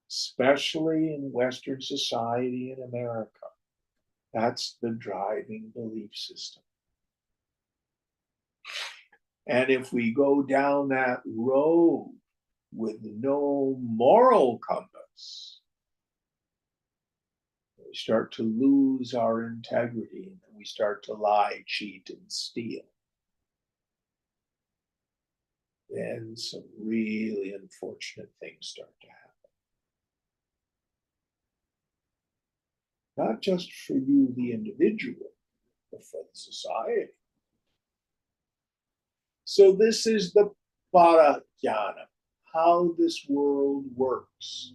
especially in Western society in America. That's the driving belief system. And if we go down that road with no moral compass, we start to lose our integrity and we start to lie, cheat, and steal. Then some really unfortunate things start to happen. Not just for you, the individual, but for the society. So this is the Parajnana, how this world works.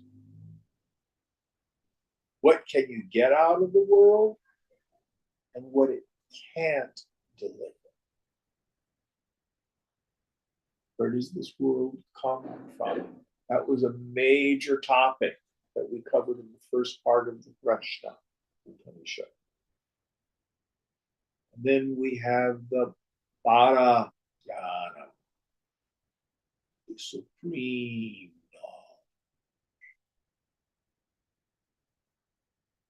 What can you get out of the world and what it can't deliver. Where does this world come from? That was a major topic that we covered in the first part of the Ch.1. And then we have the Parajnana, the supreme knowledge.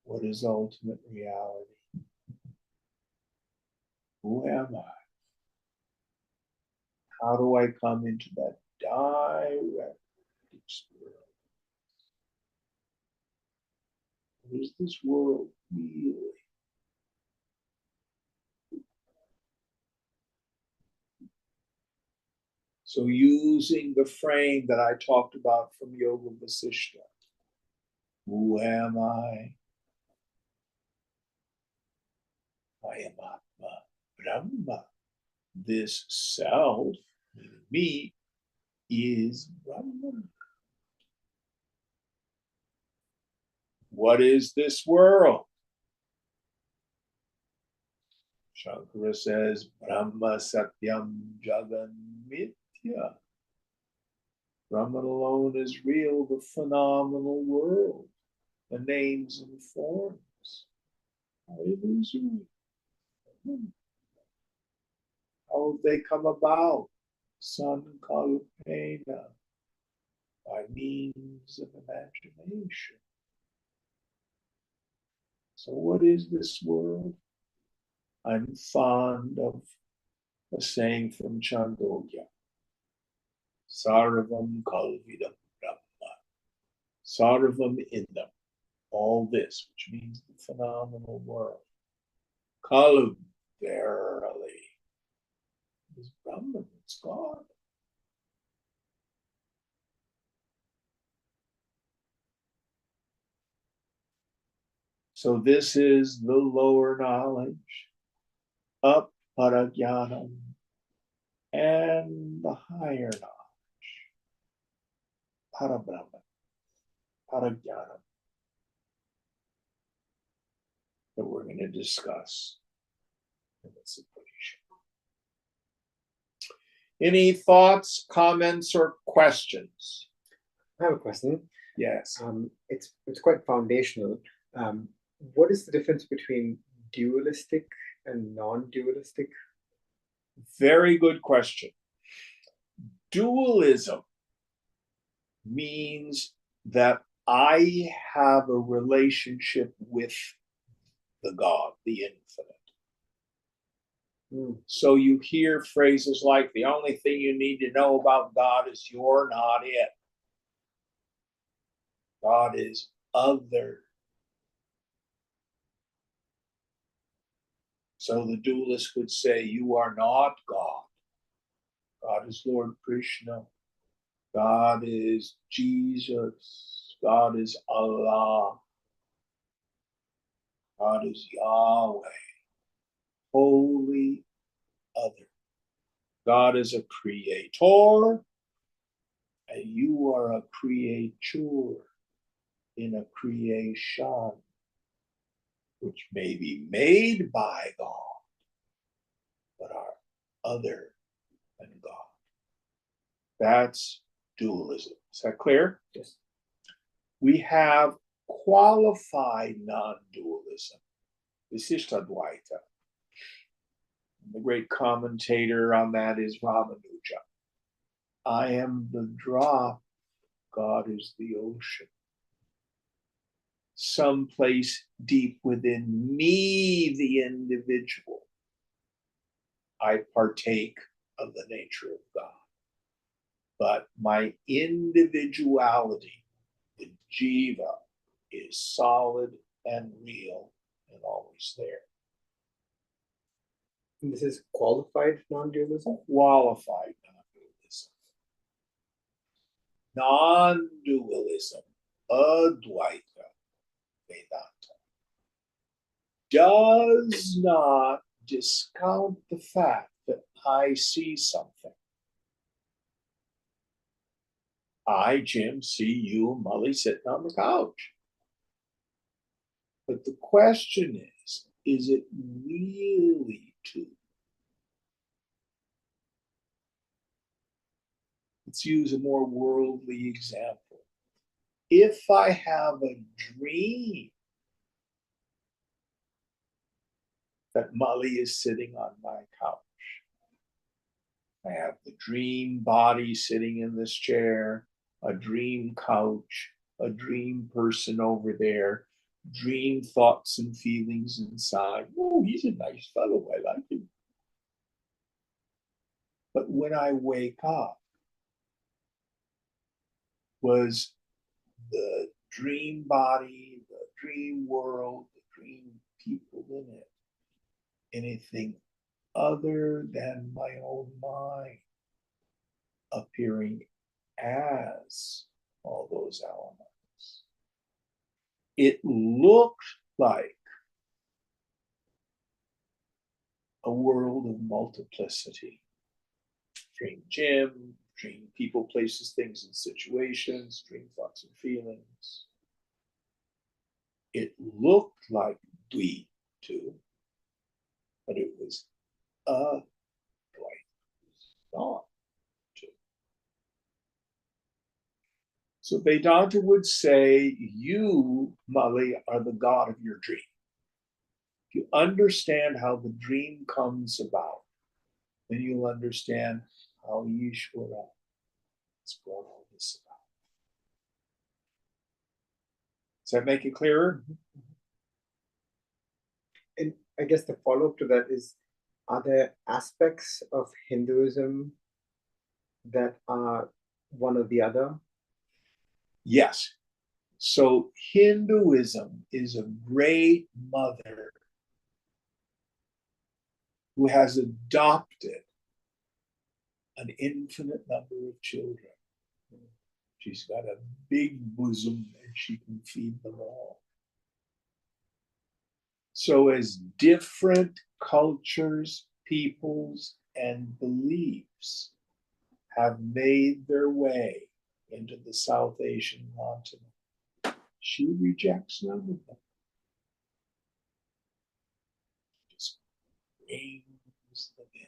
What is ultimate reality? Who am I? How do I come into that direct experience? What is this world really? So using the frame that I talked about from Yoga Vasishtha, who am I? I am Atma, Brahma. This self, me, is Brahman. What is this world? Shankara says, Brahma Satyam Jagan Mithya. Brahman alone is real, the phenomenal world, the names and forms are illusory. How have they come about? Sankalpena, by means of imagination. So what is this world? I'm fond of a saying from Chandogya. Sarvam Kalvidam Brahma. Sarvam in them. All this, which means the phenomenal world. Kalu, verily, is Brahman, it's God. So this is the lower knowledge, up Parajnanam, and the higher knowledge, Parabrahman, Parajnanam. going to discuss in this equation. Any thoughts, comments, or questions? I have a question. Yes. It's quite foundational. What is the difference between dualistic and non-dualistic? Very good question. Dualism means that I have a relationship with the God, the infinite. So you hear phrases like, the only thing you need to know about God is you're not it. God is other. So the dualist would say, you are not God. God is Lord Krishna. God is Jesus. God is Allah. God is Yahweh. Holy other. God is a creator, and you are a creature in a creation which may be made by God, but are other than God. That's dualism. Is that clear? Yes. We have qualified non-dualism. Visishtadvaita. The great commentator on that is Ramanuja. I am the drop, God is the ocean. Someplace deep within me, the individual, I partake of the nature of God. But my individuality, the jiva, is solid and real and always there. And this is qualified non-dualism? Qualified non-dualism. Non-dualism, Advaita Vedanta, does not discount the fact that I see something. I, Jim, see you, Molly, sitting on the couch. But the question is it really two? Let's use a more worldly example. If I have a dream that Molly is sitting on my couch, I have the dream body sitting in this chair, a dream couch, a dream person over there, dream thoughts and feelings inside. Oh, he's a nice fellow. I like him. But when I wake up, was the dream body, the dream world, the dream people in it anything other than my own mind appearing as all those elements? It looked like a world of multiplicity. Dream Jim, dream people, places, things, and situations, dream thoughts and feelings. It looked like Dwi too, but it was a Dwi, not two. So Vedanta would say, you, Mali, are the God of your dream. If you understand how the dream comes about, then you'll understand how Yeshwara has brought all this about. Does that make it clearer? And I guess the follow-up to that is, are there aspects of Hinduism that are one or the other? Yes. So Hinduism is a great mother who has adopted an infinite number of children. She's got a big bosom and she can feed them all. So as different cultures, peoples, and beliefs have made their way into the South Asian continent, she rejects none of them. brings them in.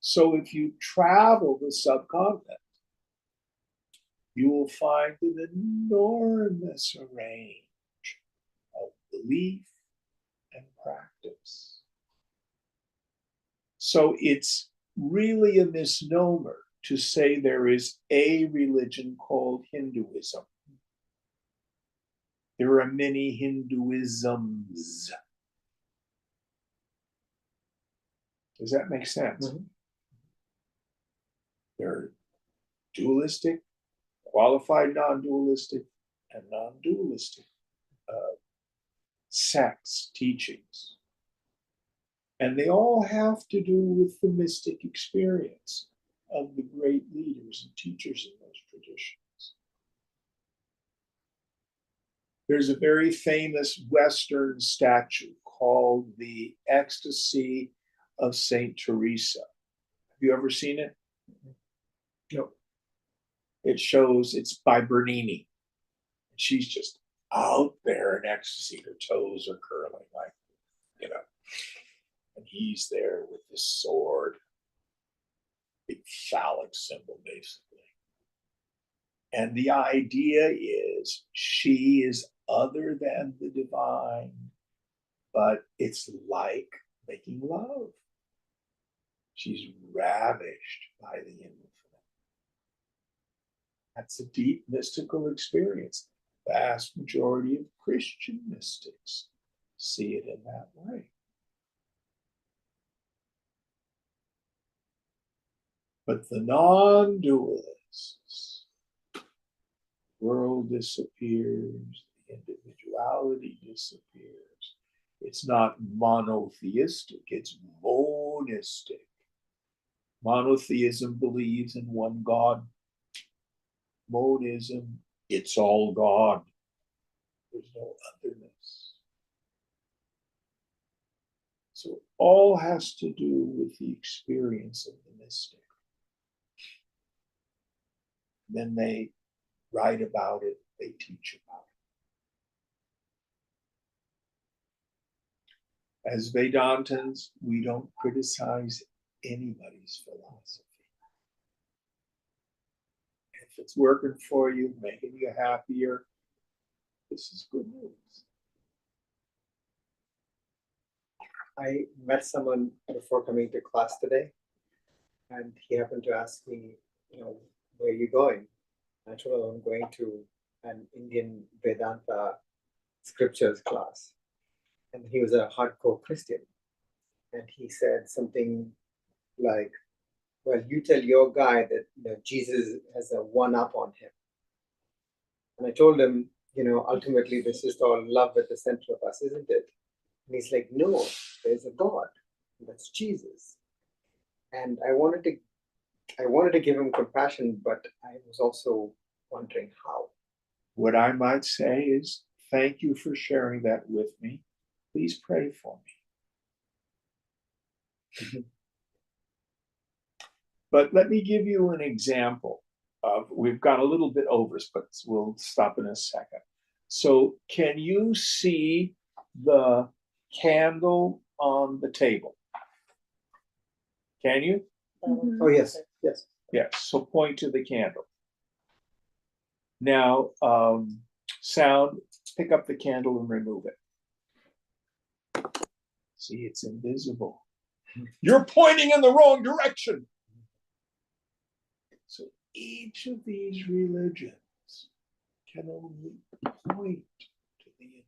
So if you travel the subcontinent, you will find an enormous range of belief and practice. So it's really a misnomer to say there is a religion called Hinduism. There are many Hinduisms. Does that make sense? Mhm. There are dualistic, qualified non-dualistic, and non-dualistic sects, teachings. And they all have to do with the mystic experience of the great leaders and teachers in those traditions. There's a very famous Western statue called the Ecstasy of Saint Teresa. Have you ever seen it? No. It's by Bernini. She's just out there in ecstasy. Her toes are curling like, and he's there with this sword, big phallic symbol, basically. And the idea is she is other than the divine, but it's like making love. She's ravished by the infinite. That's a deep mystical experience. The vast majority of Christian mystics see it in that way. But the non-dualists, the world disappears, the individuality disappears. It's not monotheistic, it's monistic. Monotheism believes in one God. Monism, it's all God. There's no otherness. So it all has to do with the experience of the mystic. Then they write about it, they teach about it. As Vedantins, we don't criticize anybody's philosophy. If it's working for you, making you happier, this is good news. I met someone before coming to class today, and he happened to ask me, where are you going? I told him I'm going to an Indian Vedanta scriptures class. And he was a hardcore Christian. And he said something like, well, you tell your guy that Jesus has a one-up on him. And I told him, ultimately this is all love at the center of us, isn't it? And he's like, no, there's a God. That's Jesus. And I wanted to give him compassion, but I was also wondering how. What I might say is, thank you for sharing that with me. Please pray for me. But let me give you an example of, we've got a little bit over, but we'll stop in a second. So can you see the candle on the table? Can you? Mhm. Oh, yes, yes. Yes, so point to the candle. Now, sound, pick up the candle and remove it. See, it's invisible. You're pointing in the wrong direction. So each of these religions can only point to the infinite,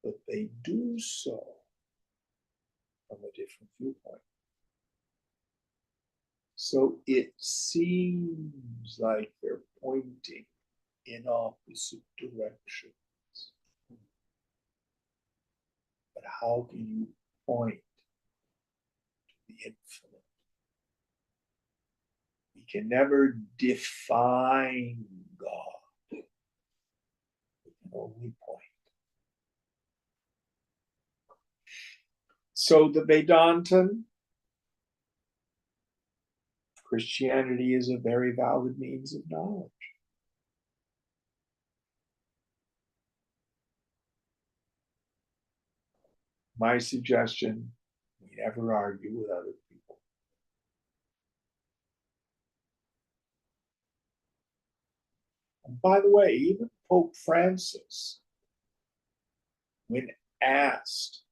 but they do so from a different viewpoint. So it seems like they're pointing in opposite directions. But how can you point to the infinite? We can never define God. We can only point. So the Vedantin, Christianity is a very valid means of knowledge. my suggestion, we never argue with other people. And by the way, even Pope Francis, when asked,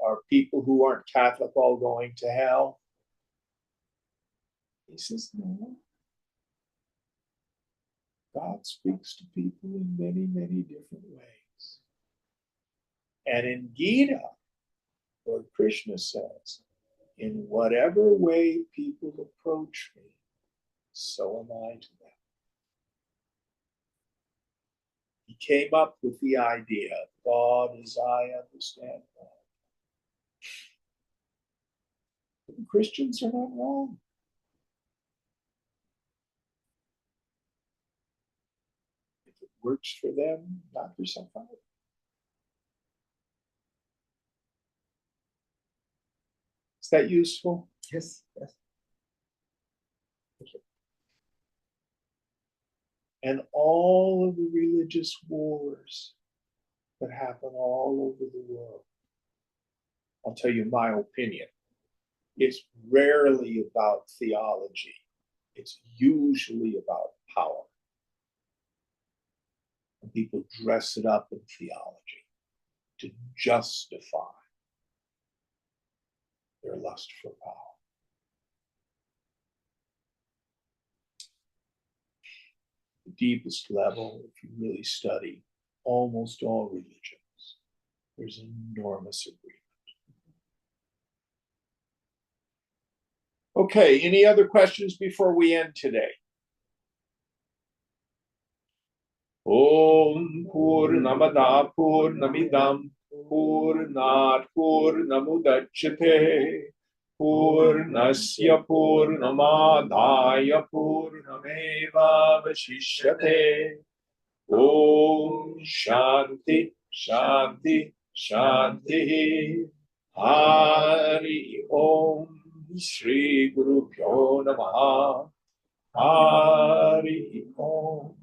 are people who aren't Catholic all going to hell? He says, no. God speaks to people in many, many different ways. And in Gita, Lord Krishna says, in whatever way people approach me, so am I to them. He came up with the idea, God as I understand God. And Christians are not wrong. If it works for them, knock yourself out. Is that useful? Yes, yes. And all of the religious wars that happen all over the world, I'll tell you my opinion, it's rarely about theology. It's usually about power. And people dress it up in theology to justify their lust for power. The deepest level, if you really study almost all religions, there's enormous agreement. Okay, any other questions before we end today? Om Purnamada Purnamidam Purnat Purnamudachyate Purnasya Purnamadaya Purnameva Vashishyate. Om Shanti Shanti Shanti. Hari Om Shri Guru Pyo Namaha. Hari Om.